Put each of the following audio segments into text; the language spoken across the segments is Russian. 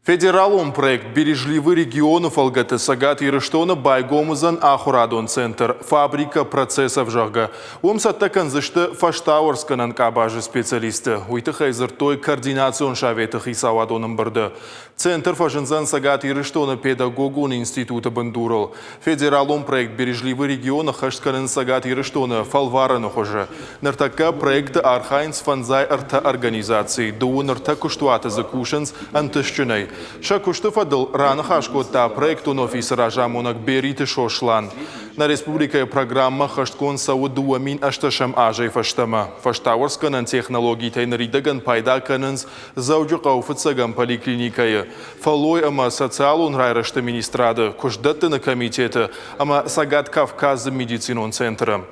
Федералом проект «Бережливый регион» Фалгаты Сагат Ирыштона Байгомызан Ахурадон центр фабрика процессов жага. Умсатта канзышты фаштауэрсканан кабажы специалисты. Уйты хайзыртой координацион шаветых и савадоным барды. Центр фажинзан Сагат Ирыштона педагогун института бандурал. Федералом проект «Бережливый регион» хаштканан Сагат Ирыштона фалвараны хожа. Нартака проекты Архайнс фанзай арта организации. Дуу нарта куштуата закушенс антышчынай. Шакушты фадыл раны хашкотта проектун офисера жамонак бериты шошлан. На республика программа хашткон сау дуамин ашташам ажай фаштама. Фаштауэрсканан технологии тайнаридаган пайда кананс зауджу кауфыцаган поликлиникая. Фалой ама социалун райрашта министрады, кушдатты на комитеты, ама Сагат Кавказ медицинон центра.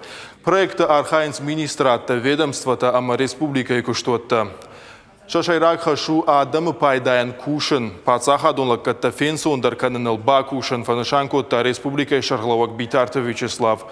Проекты Архайнс министрата ведомствата ама республика и куштотта. Шашайрак хашу адамы пайдаян кушын. Пацахадунлак катта фенсон дарканыныл ба кушын фанышанкотта республика Шарловак Битарты Вячеслав.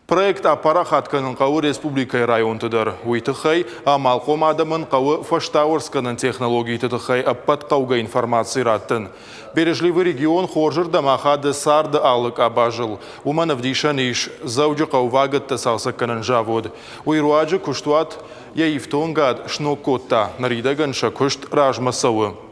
Проект апарахат канын қауы республика районтыдар. Уйтыхай амалқом адамын қауы фаштауэрсканын технологии тытыхай аппат қауға информации раттын. Бережливый регион хоржыр дамахады сарды алык абажыл. Уманов дишан иш зауджы қаувагытты салсакканын жавод. Уйруаджы куштуат яифтонгад шнокотта наридаган шакушт ражмасауы.